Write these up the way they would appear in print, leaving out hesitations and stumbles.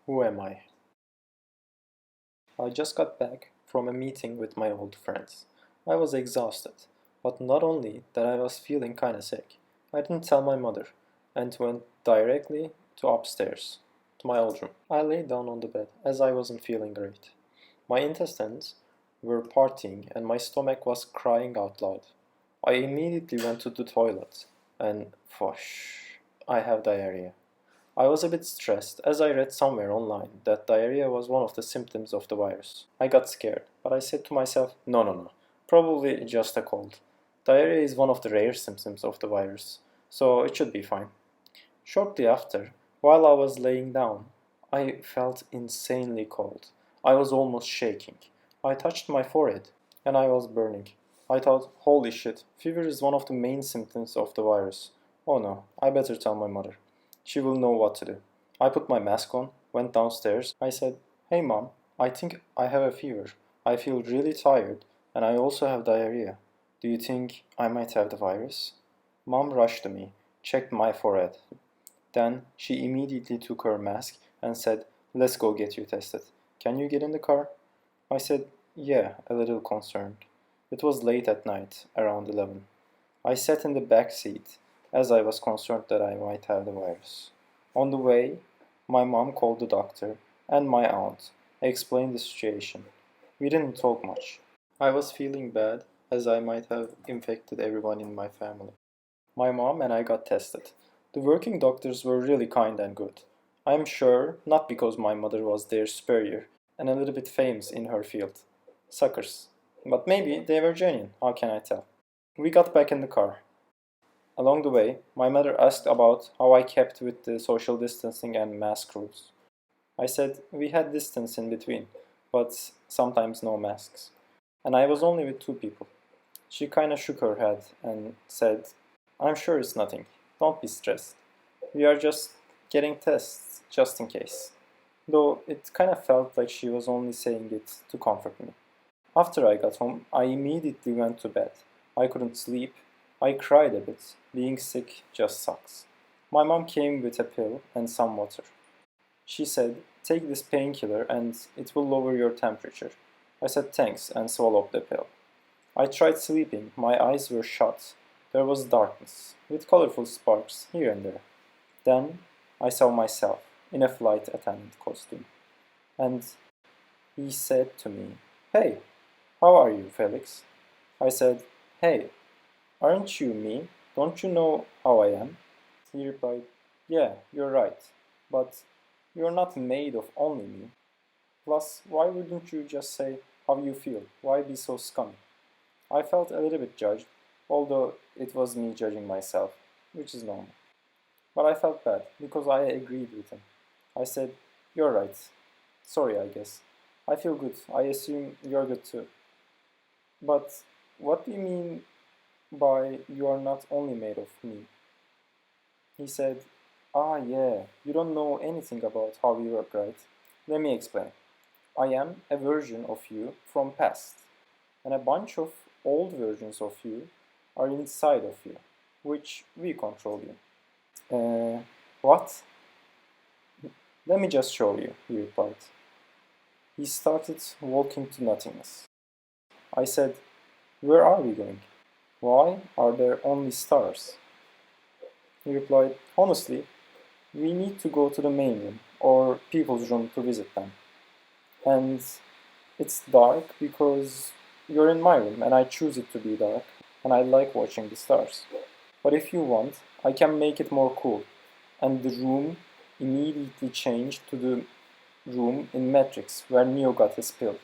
Who am I? I just got back from a meeting with my old friends. I was exhausted, but not only that I was feeling kinda sick. I didn't tell my mother and went directly to upstairs, to my old room. I lay down on the bed as I wasn't feeling great. My intestines were partying and my stomach was crying out loud. I immediately went to the toilet and phosh, I have diarrhea. I was a bit stressed as I read somewhere online that diarrhea was one of the symptoms of the virus. I got scared, but I said to myself, no, probably just a cold. Diarrhea is one of the rare symptoms of the virus, so it should be fine. Shortly after, while I was laying down, I felt insanely cold. I was almost shaking. I touched my forehead, and I was burning. I thought, holy shit, fever is one of the main symptoms of the virus. Oh no, I better tell my mother. She will know what to do. I put my mask on, went downstairs. I said, hey mom, I think I have a fever. I feel really tired, and I also have diarrhea. Do you think I might have the virus? Mom rushed to me, checked my forehead. Then she immediately took her mask and said, let's go get you tested. Can you get in the car? I said, yeah, a little concerned. It was late at night, around 11. I sat in the back seat, as I was concerned that I might have the virus. On the way, my mom called the doctor, and my aunt explained the situation. We didn't talk much. I was feeling bad, as I might have infected everyone in my family. My mom and I got tested. The working doctors were really kind and good. I'm sure not because my mother was their superior and a little bit famous in her field. Suckers. But maybe they were genuine, how can I tell? We got back in the car. Along the way, my mother asked about how I kept with the social distancing and mask rules. I said we had distance in between, but sometimes no masks. And I was only with two people. She kinda shook her head and said, I'm sure it's nothing. Don't be stressed. We are just getting tests, just in case. Though it kinda felt like she was only saying it to comfort me. After I got home, I immediately went to bed. I couldn't sleep. I cried a bit. Being sick just sucks. My mom came with a pill and some water. She said, take this painkiller and it will lower your temperature. I said thanks and swallowed the pill. I tried sleeping. My eyes were shut. There was darkness, with colorful sparks here and there. Then I saw myself in a flight attendant costume. And he said to me, hey, how are you, Felix? I said, hey, aren't you me? Don't you know how I am? He replied, yeah, you're right. But you're not made of only me. Plus, why wouldn't you just say how you feel? Why be so scummy? I felt a little bit judged, although it was me judging myself, which is normal. But I felt bad because I agreed with him. I said, you're right. Sorry, I guess. I feel good. I assume you're good too. But what do you mean by you are not only made of me? He said, ah, yeah, you don't know anything about how we work, right? Let me explain. I am a version of you from past, and a bunch of old versions of you are inside of you, which we control you. What? Let me just show you, he replied. He started walking to nothingness. I said, where are we going? Why are there only stars? He replied, honestly, we need to go to the main room or people's room to visit them. And it's dark because you're in my room and I choose it to be dark and I like watching the stars. But if you want, I can make it more cool. And the room immediately changed to the room in Matrix where Neo got his pill.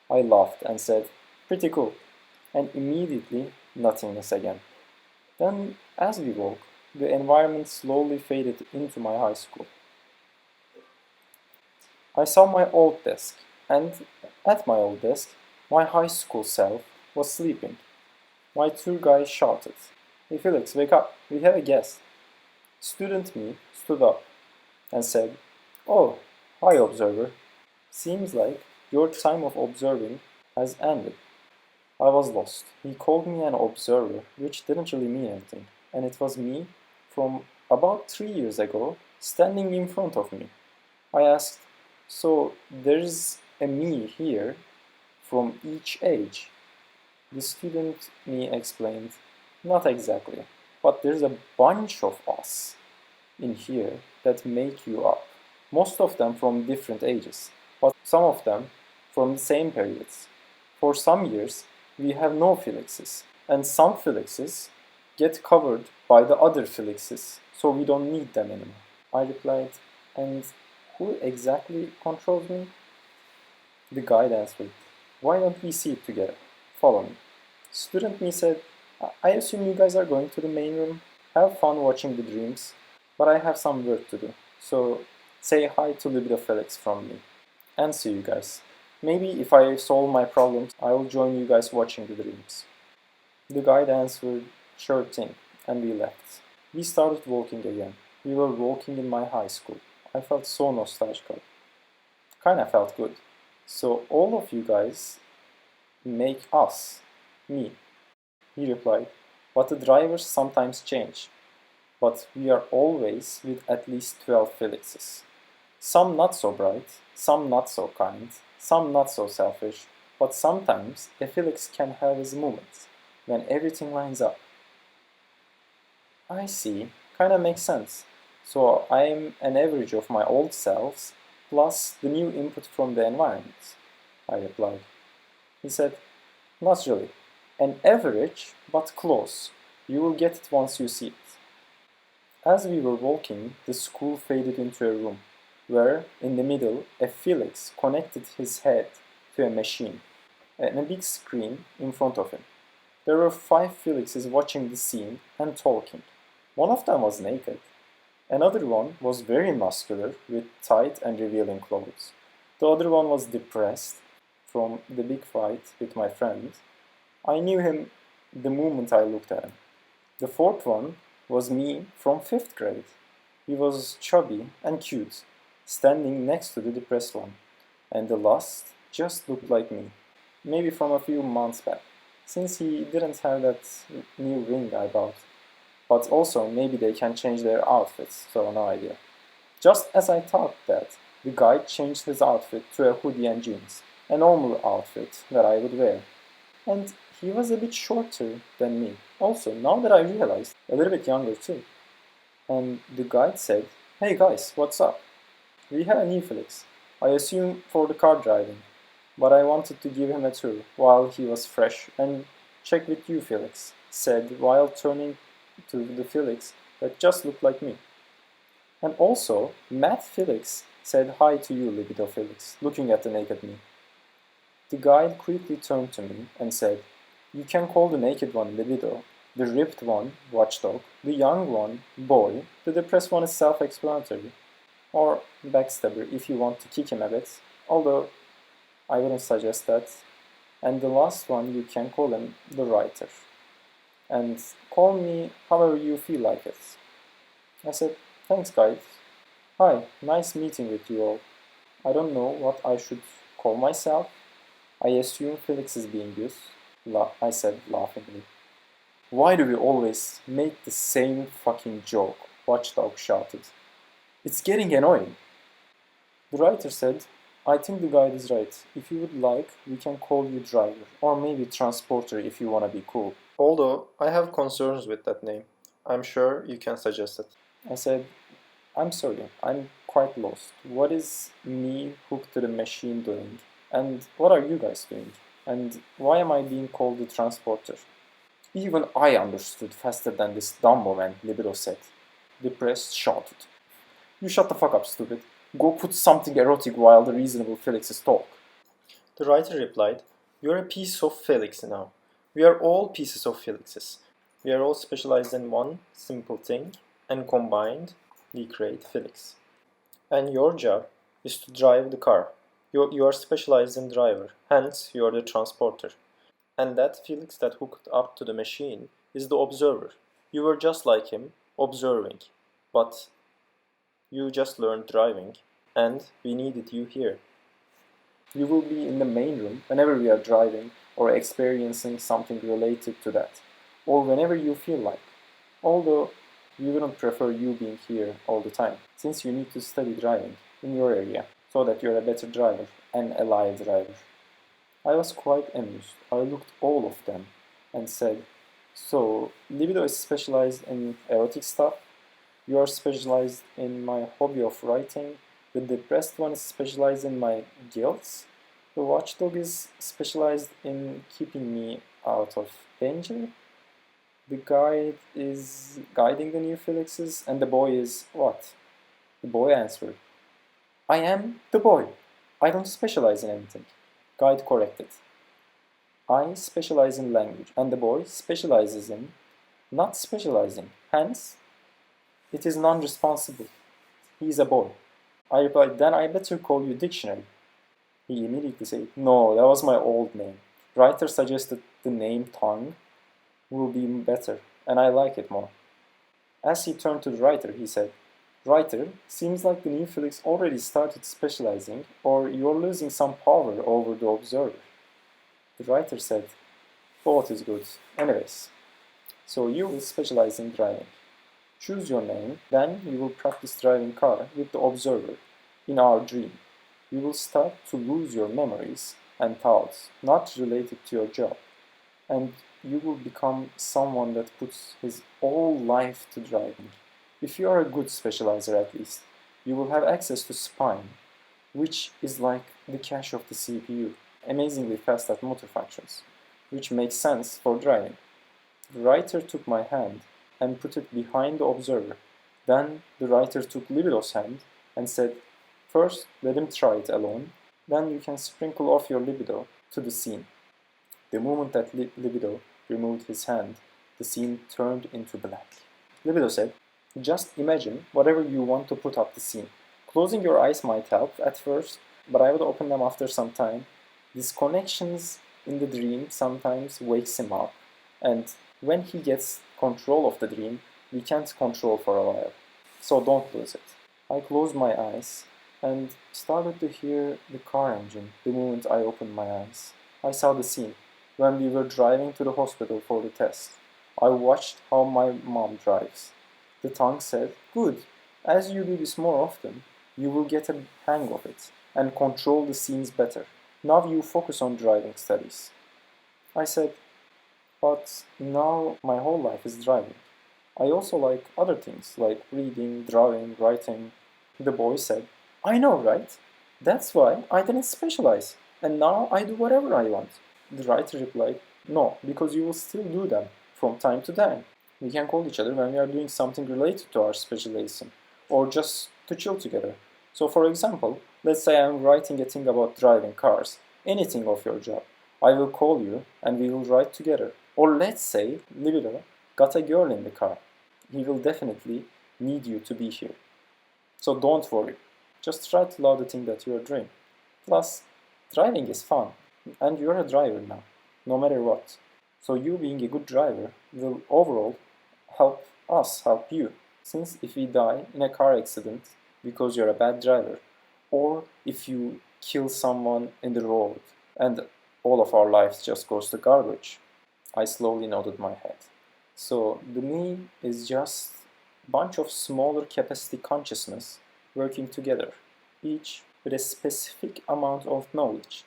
I laughed and said, pretty cool. And immediately nothingness again. Then, as we walked, the environment slowly faded into my high school. I saw my old desk, and at my old desk, my high school self was sleeping. My tour guide shouted, hey Felix, wake up, we have a guest. Student me stood up and said, oh, hi observer. Seems like your time of observing has ended. I was lost. He called me an observer, which didn't really mean anything, and it was me from about 3 years ago standing in front of me. I asked, So there's a me here from each age. The student me explained, not exactly, but there's a bunch of us in here that make you up. Most of them from different ages, but some of them from the same periods. For some years, we have no Felixes, and some Felixes get covered by the other Felixes, so we don't need them anymore. I replied, and who exactly controls me? The guide answered, why don't we see it together? Follow me. Student me said, I assume you guys are going to the main room. Have fun watching the dreams, but I have some work to do. So say hi to Libido Felix from me. And see you guys. Maybe if I solve my problems, I will join you guys watching the dreams. The guide answered, sure thing, and we left. We started walking again. We were walking in my high school. I felt so nostalgic. Kinda felt good. So all of you guys make us, me. He replied, but the drivers sometimes change. But we are always with at least 12 Felixes. Some not so bright, some not so kind, some not so selfish, but sometimes a Felix can have his moments when everything lines up. I see, kinda makes sense. So I'm an average of my old selves plus the new input from the environment, I replied. He said, not really. An average, but close. You will get it once you see it. As we were walking, the school faded into a room, where, in the middle, a Felix connected his head to a machine, and a big screen in front of him. There were 5 Felixes watching the scene and talking. One of them was naked. Another one was very muscular, with tight and revealing clothes. The other one was depressed from the big fight with my friend. I knew him the moment I looked at him. The fourth one was me from 5th grade. He was chubby and cute, standing next to the depressed one. And the last just looked like me, maybe from a few months back, since he didn't have that new ring I bought. But also, maybe they can change their outfits, so no idea. Just as I thought that, the guide changed his outfit to a hoodie and jeans, a normal outfit that I would wear. And he was a bit shorter than me. Also, now that I realized, a little bit younger too. And the guide said, hey guys, what's up? We have a new Felix. I assume for the car driving. But I wanted to give him a tour while he was fresh and check with you, Felix, said while turning to the Felix that just looked like me. And also, Matt Felix said hi to you, Libido Felix, looking at the naked me. The guide quickly turned to me and said, you can call the naked one Libido, the ripped one Watchdog, the young one Boy, the depressed one is self-explanatory, or Backstabber if you want to kick him a bit, although I wouldn't suggest that. And the last one you can call him the Writer. And call me however you feel like it. I said, thanks guys. Hi, nice meeting with you all. I don't know what I should call myself. I assume Felix is being used, I said laughingly. Why do we always make the same fucking joke? Watchdog shouted. It's getting annoying. The writer said, I think the guide is right. If you would like, we can call you driver, or maybe transporter if you want to be cool. Although, I have concerns with that name. I'm sure you can suggest it. I said, I'm sorry, I'm quite lost. What is me hooked to the machine doing? And what are you guys doing? And why am I being called the transporter? Even I understood faster than this Dumbo man, Libido said. Depressed shouted. You shut the fuck up, stupid. Go put something erotic while the reasonable Felixes talk. The writer replied, you're a piece of Felix now. We are all pieces of Felixes. We are all specialized in one simple thing, and combined, we create Felix. And your job is to drive the car. You are specialized in driver, hence you are the transporter. And that Felix that hooked up to the machine is the observer. You were just like him, observing. But you just learned driving, and we needed you here. You will be in the main room whenever we are driving or experiencing something related to that, or whenever you feel like. Although we wouldn't prefer you being here all the time, since you need to study driving in your area. so that you're a better driver and a live driver. I was quite amused. I looked all of them and said, so, Libido is specialized in erotic stuff, you are specialized in my hobby of writing, the depressed one is specialized in my guilt, the watchdog is specialized in keeping me out of danger, the guide is guiding the new Felixes, and the boy is what? The boy answered, I am the boy. I don't specialize in anything. Guide corrected. I specialize in language, and the boy specializes in not specializing. Hence, it is non-responsible. He is a boy. I replied, then I better call you dictionary. He immediately said, no, that was my old name. Writer suggested the name tongue will be better, and I like it more. As he turned to the writer, he said, writer, seems like the new Felix already started specializing, or you're losing some power over the observer. The writer said, both is good. Anyways, so you will specialize in driving. Choose your name, then you will practice driving car with the observer in our dream. You will start to lose your memories and thoughts not related to your job, and you will become someone that puts his whole life to driving. If you are a good specializer at least, you will have access to spine, which is like the cache of the CPU, amazingly fast at motor functions, which makes sense for driving. The writer took my hand and put it behind the observer. Then the writer took Libido's hand and said, first let him try it alone, then you can sprinkle off your libido to the scene. The moment that Libido removed his hand, the scene turned into black. Libido said, just imagine whatever you want to put up the scene. Closing your eyes might help at first, but I would open them after some time. These connections in the dream sometimes wakes him up, and when he gets control of the dream, we can't control for a while. So don't lose it. I closed my eyes and started to hear the car engine the moment I opened my eyes. I saw the scene when we were driving to the hospital for the test. I watched how my mom drives. The tongue said, good, as you do this more often, you will get a hang of it and control the scenes better. Now you focus on driving studies. I said, but now my whole life is driving. I also like other things, like reading, drawing, writing. The boy said, I know, right? That's why I didn't specialize, and now I do whatever I want. The writer replied, no, because you will still do them from time to time. We can call each other when we are doing something related to our specialization, or just to chill together. So for example, let's say I'm writing a thing about driving cars, anything of your job. I will call you and we will write together. Or let's say Libido got a girl in the car. He will definitely need you to be here. So don't worry. Just try to love the thing that you are doing. Plus, driving is fun. And you're a driver now, no matter what. So you being a good driver will overall help us help you. Since if we die in a car accident because you're a bad driver, or if you kill someone in the road and all of our lives just goes to garbage. I slowly nodded my head. So the me is just a bunch of smaller capacity consciousness working together, each with a specific amount of knowledge,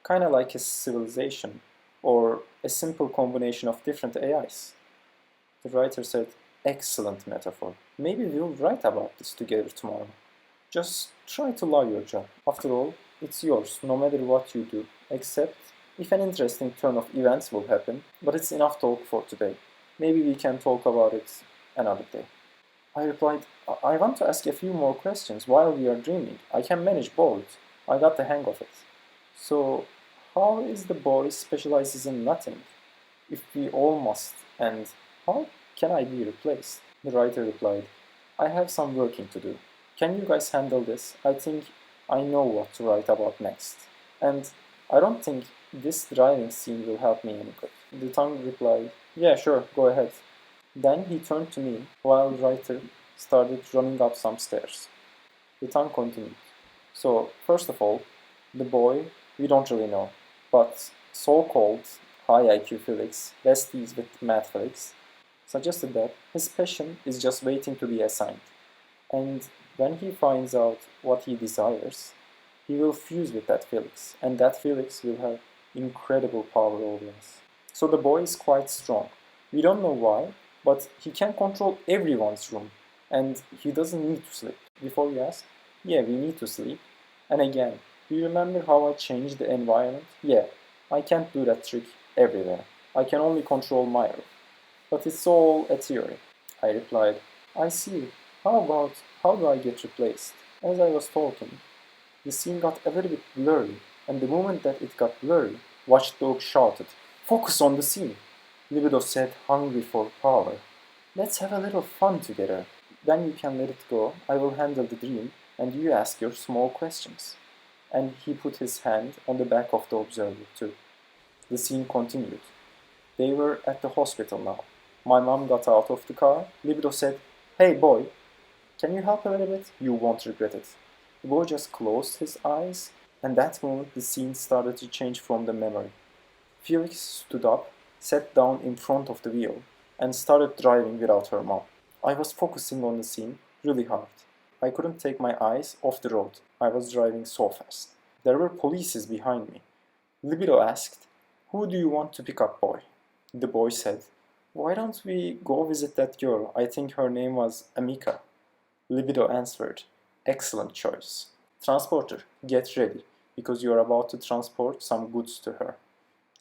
kind of like a civilization or a simple combination of different AIs. The writer said, excellent metaphor. Maybe we'll write about this together tomorrow. Just try to love your job. After all, it's yours, no matter what you do, except if an interesting turn of events will happen, but it's enough talk for today. Maybe we can talk about it another day. I replied, I want to ask a few more questions while we are dreaming. I can manage both. I got the hang of it. So, how is the boy specializes in nothing, if we all must, and how can I be replaced? The writer replied, I have some working to do. Can you guys handle this? I think I know what to write about next. And I don't think this driving scene will help me any good. The tongue replied, yeah, sure, go ahead. Then he turned to me while the writer started running up some stairs. The tongue continued. So, first of all, the boy, we don't really know, but so-called high IQ Felix, besties with Mad Felix, suggested that his passion is just waiting to be assigned. And when he finds out what he desires, he will fuse with that Felix, and that Felix will have incredible power over us. So the boy is quite strong. We don't know why, but he can control everyone's room, and he doesn't need to sleep. Before you ask, yeah, we need to sleep. And again, do you remember how I changed the environment? Yeah, I can't do that trick everywhere. I can only control my room. But it's all a theory. I replied, I see. How do I get replaced? As I was talking, the scene got a little bit blurry, and the moment that it got blurry, Watchdog shouted, Focus on the scene! Libido said, hungry for power. Let's have a little fun together. Then you can let it go, I will handle the dream, and you ask your small questions. And he put his hand on the back of the observer too. The scene continued. They were at the hospital now. My mom got out of the car. Libido said, Hey boy, can you help a little bit? You won't regret it. The boy just closed his eyes, and that moment the scene started to change from the memory. Felix stood up, sat down in front of the wheel, and started driving without her mom. I was focusing on the scene really hard. I couldn't take my eyes off the road. I was driving so fast. There were polices behind me. Libido asked, Who do you want to pick up, boy? The boy said, Why don't we go visit that girl? I think her name was Amika. Libido answered, Excellent choice. Transporter, get ready, because you are about to transport some goods to her.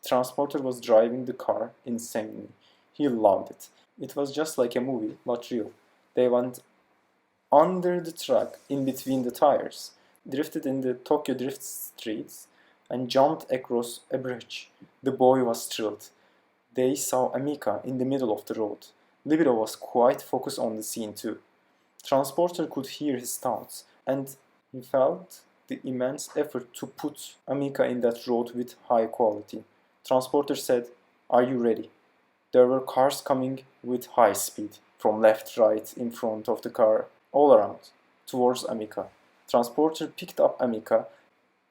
Transporter was driving the car insanely. He loved it. It was just like a movie, but real. They went under the truck, in between the tires, drifted in the Tokyo Drift streets, and jumped across a bridge. The boy was thrilled. They saw Amika in the middle of the road. Libido was quite focused on the scene too. Transporter could hear his thoughts, and he felt the immense effort to put Amika in that road with high quality. Transporter said, Are you ready? There were cars coming with high speed, from left, right, in front of the car, all around, towards Amika. Transporter picked up Amika.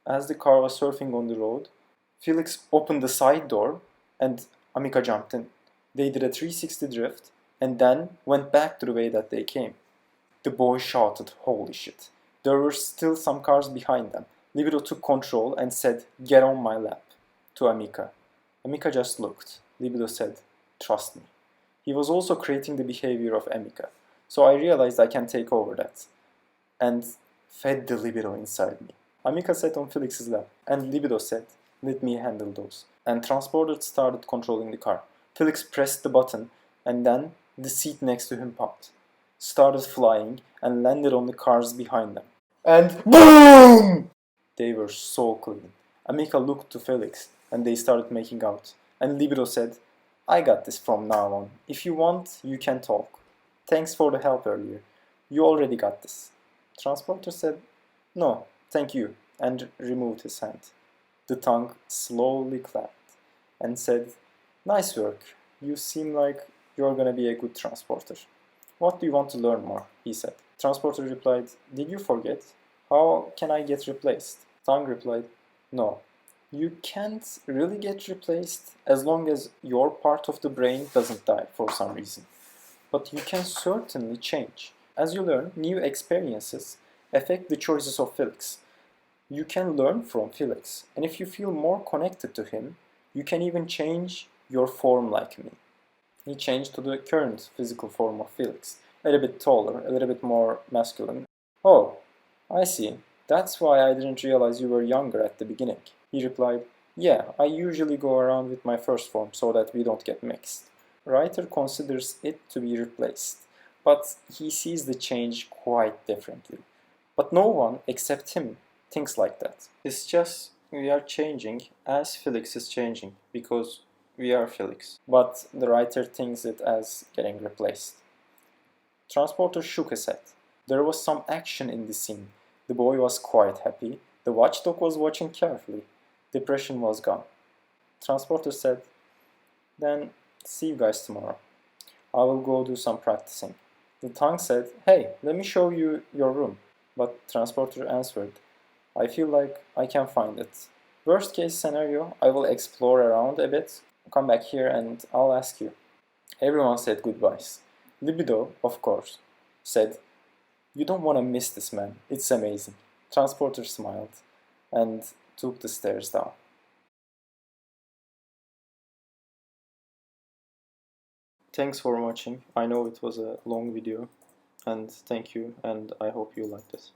As the car was surfing on the road, Felix opened the side door, and Amika jumped in. They did a 360 drift, and then went back to the way that they came. The boy shouted, Holy shit. There were still some cars behind them. Libido took control and said, Get on my lap, to Amika. Amika just looked. Libido said, Trust me. He was also creating the behavior of Amika, so I realized I can take over that. And fed the libido inside me. Amika sat on Felix's lap, and Libido said, Let me handle those. And Transporter started controlling the car. Felix pressed the button, and then the seat next to him popped, started flying, and landed on the cars behind them. And BOOM! They were so clean. Amika looked to Felix, and they started making out. And Libido said, I got this from now on. If you want, you can talk. Thanks for the help earlier. You already got this. Transporter said, No, thank you, and removed his hand. The tongue slowly clapped and said, Nice work. You seem like you're gonna be a good transporter. What do you want to learn more? He said. Transporter replied, Did you forget? How can I get replaced? Tongue replied, No. You can't really get replaced as long as your part of the brain doesn't die for some reason. But you can certainly change. As you learn, new experiences affect the choices of Felix. You can learn from Felix, and if you feel more connected to him, you can even change your form like me. He changed to the current physical form of Felix, a little bit taller, a little bit more masculine. Oh, I see. That's why I didn't realize you were younger at the beginning. He replied, Yeah, I usually go around with my first form so that we don't get mixed. Writer considers it to be replaced, but he sees the change quite differently. But no one except him thinks like that. It's just we are changing as Felix is changing because we are Felix. But the writer thinks it as getting replaced. Transporter shook his head. There was some action in the scene. The boy was quite happy. The watchdog was watching carefully. Depression was gone. Transporter said, Then see you guys tomorrow. I will go do some practicing. The tongue said, Hey, let me show you your room. But Transporter answered, I feel like I can find it. Worst case scenario, I will explore around a bit, come back here and I'll ask you. Everyone said goodbyes. Libido, of course, said, You don't want to miss this man. It's amazing. Transporter smiled. and took the stairs down. Thanks for watching. I know it was a long video, and thank you, and I hope you liked it.